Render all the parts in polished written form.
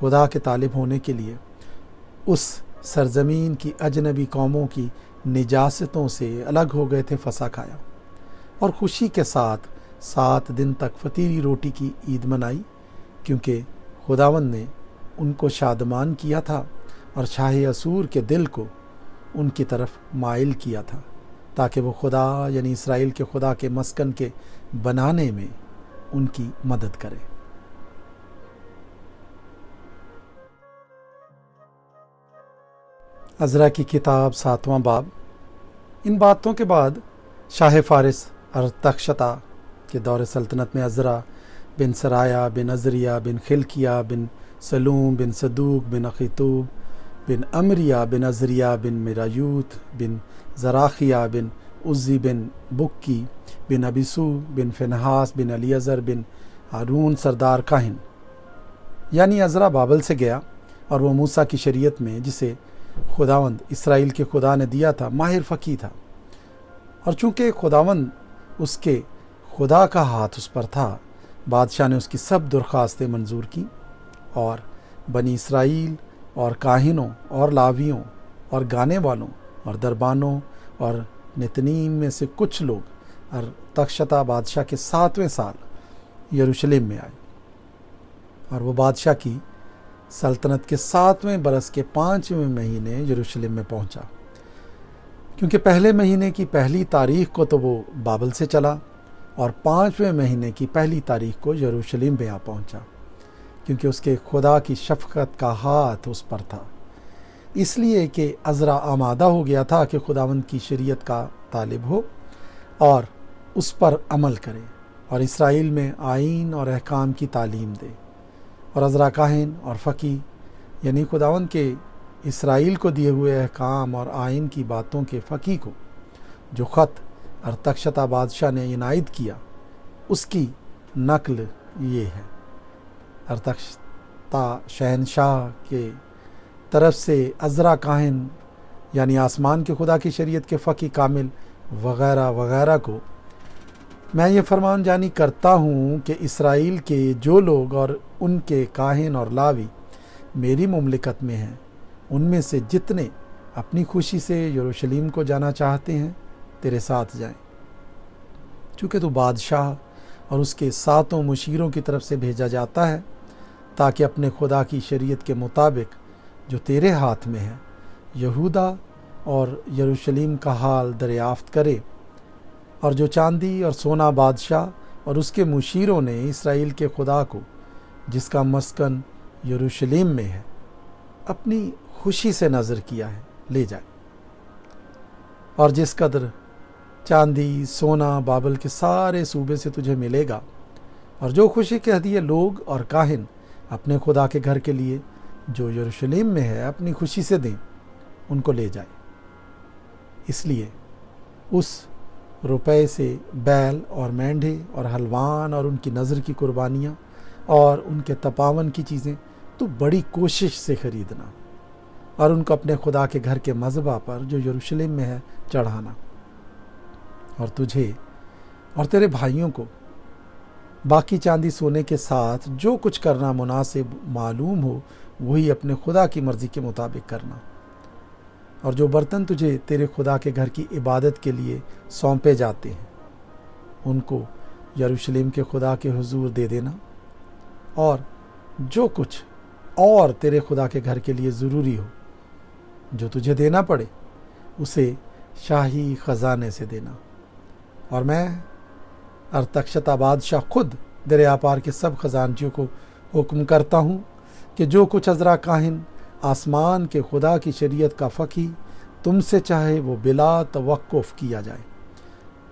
خدا کے طالب ہونے کے لیے اس سرزمین کی اجنبی قوموں کی نجاستوں سے الگ ہو گئے تھے، فسح کھایا اور خوشی کے ساتھ 7 دن تک فطیری روٹی کی عید منائی، کیونکہ خداوند نے ان کو شادمان کیا تھا اور شاہ اسور کے دل کو ان کی طرف مائل کیا تھا، تاکہ وہ خدا یعنی اسرائیل کے خدا کے مسکن کے بنانے میں ان کی مدد کرے۔ عزرا کی کتاب 7واں باب۔ ان باتوں کے بعد شاہ فارس ارتخشتا کے دور سلطنت میں عزرا بن سرایا بن عزریہ بن خلقیہ بن سلوم بن صدوق بن اخیتوب بن امریہ بن عزریہ بن میرایوت بن زراخیہ بن عزی بن بکی بن ابیسو بن فنحاس بن الیعزر بن ہارون سردار کاہن، یعنی عزرا بابل سے گیا اور وہ موسیٰ کی شریعت میں جسے خداوند اسرائیل کے خدا نے دیا تھا ماہر فقیہ تھا، اور چونکہ خداوند اس کے خدا کا ہاتھ اس پر تھا، بادشاہ نے اس کی سب درخواستیں منظور کی، اور بنی اسرائیل اور کاہنوں اور لاویوں اور گانے والوں اور دربانوں اور نتنیم میں سے کچھ لوگ ارتخشتا بادشاہ کے 7ویں سال یروشلم میں آئے، اور وہ بادشاہ کی سلطنت کے 7ویں برس کے 5ویں مہینے یروشلم میں پہنچا، کیونکہ پہلے مہینے کی پہلی تاریخ کو تو وہ بابل سے چلا اور 5ویں مہینے کی پہلی تاریخ کو یروشلم میں آ پہنچا، کیونکہ اس کے خدا کی شفقت کا ہاتھ اس پر تھا، اس لیے کہ عزرا آمادہ ہو گیا تھا کہ خداوند کی شریعت کا طالب ہو اور اس پر عمل کرے اور اسرائیل میں آئین اور احکام کی تعلیم دے۔ اور عزرا کاہن اور فقیہ یعنی خداوند کے اسرائیل کو دیے ہوئے احکام اور آئین کی باتوں کے فقیہ کو، جو خط ارتخشتا بادشاہ نے عنایت کیا، اس کی نقل یہ ہے۔ ارتخشتا شہنشاہ کے طرف سے عزرا کاہن یعنی آسمان کے خدا کی شریعت کے فقیہ کامل وغیرہ وغیرہ کو میں یہ فرمان جانی کرتا ہوں کہ اسرائیل کے جو لوگ اور ان کے کاہن اور لاوی میری مملکت میں ہیں، ان میں سے جتنے اپنی خوشی سے یروشلم کو جانا چاہتے ہیں تیرے ساتھ جائیں، چونکہ تو بادشاہ اور اس کے 7 مشیروں کی طرف سے بھیجا جاتا ہے، تاکہ اپنے خدا کی شریعت کے مطابق جو تیرے ہاتھ میں ہے یہودا اور یروشلم کا حال دریافت کرے، اور جو چاندی اور سونا بادشاہ اور اس کے مشیروں نے اسرائیل کے خدا کو جس کا مسکن یروشلم میں ہے اپنی خوشی سے نظر کیا ہے لے جائے، اور جس قدر چاندی سونا بابل کے سارے صوبے سے تجھے ملے گا، اور جو خوشی کے ہدیے لوگ اور کاہن اپنے خدا کے گھر کے لیے جو یروشلم میں ہے اپنی خوشی سے دیں، ان کو لے جائے۔ اس لیے اس روپے سے بیل اور مینڈھے اور حلوان اور ان کی نظر کی قربانیاں اور ان کے تپاون کی چیزیں تو بڑی کوشش سے خریدنا، اور ان کو اپنے خدا کے گھر کے مذبح پر جو یروشلم میں ہے چڑھانا، اور تجھے اور تیرے بھائیوں کو باقی چاندی سونے کے ساتھ جو کچھ کرنا مناسب معلوم ہو وہی اپنے خدا کی مرضی کے مطابق کرنا، اور جو برتن تجھے تیرے خدا کے گھر کی عبادت کے لیے سونپے جاتے ہیں ان کو یروشلم کے خدا کے حضور دے دینا، اور جو کچھ اور تیرے خدا کے گھر کے لیے ضروری ہو جو تجھے دینا پڑے اسے شاہی خزانے سے دینا۔ اور میں ارتخشتا بادشاہ خود دریا پار کے سب خزانچیوں کو حکم کرتا ہوں کہ جو کچھ عزرا کاہن آسمان کے خدا کی شریعت کا فقیہ تم سے چاہے وہ بلا توقف کیا جائے،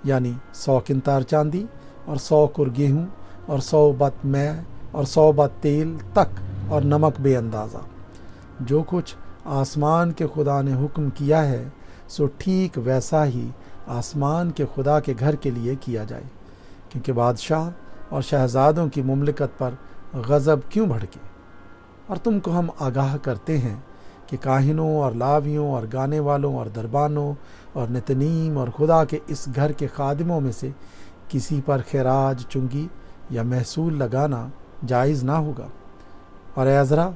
یعنی 100 کنتار چاندی اور 100 کر گیہوں اور 100 بت مے اور 100 بت تیل تک اور نمک بے اندازہ، جو کچھ آسمان کے خدا نے حکم کیا ہے سو ٹھیک ویسا ہی آسمان کے خدا کے گھر کے لیے کیا جائے، کیونکہ بادشاہ اور شہزادوں کی مملکت پر غضب کیوں بھڑکے۔ اور تم کو ہم آگاہ کرتے ہیں کہ کاہنوں اور لاویوں اور گانے والوں اور دربانوں اور نتنیم اور خدا کے اس گھر کے خادموں میں سے کسی پر خراج چنگی یا محصول لگانا جائز نہ ہوگا، اور اے عزرا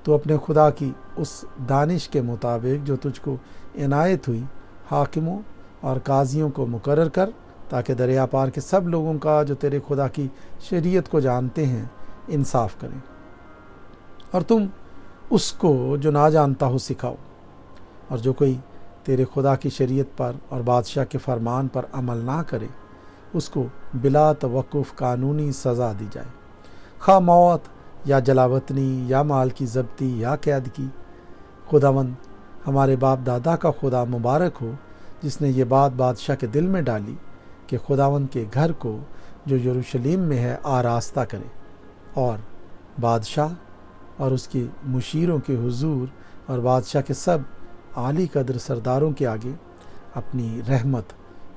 تو اپنے خدا کی اس دانش کے مطابق جو تجھ کو عنایت ہوئی حاکموں اور قاضیوں کو مقرر کر، تاکہ دریا پار کے سب لوگوں کا جو تیرے خدا کی شریعت کو جانتے ہیں انصاف کریں، اور تم اس کو جو نہ جانتا ہو سکھاؤ، اور جو کوئی تیرے خدا کی شریعت پر اور بادشاہ کے فرمان پر عمل نہ کرے اس کو بلا توقف قانونی سزا دی جائے، خواہ موت یا جلاوطنی یا مال کی ضبطی یا قید کی۔ خداوند ہمارے باپ دادا کا خدا مبارک ہو، جس نے یہ بات بادشاہ کے دل میں ڈالی کہ خداوند کے گھر کو جو یروشلم میں ہے آراستہ کرے، اور بادشاہ اور اس کے مشیروں کے حضور اور بادشاہ کے سب عالی قدر سرداروں کے آگے اپنی رحمت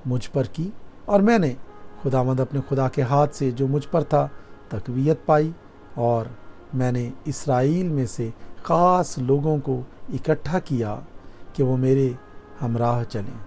مجھ پر کی، اور میں نے خداوند اپنے خدا کے ہاتھ سے جو مجھ پر تھا تقویت پائی، اور میں نے اسرائیل میں سے خاص لوگوں کو اکٹھا کیا کہ وہ میرے ہمراہ چلیں۔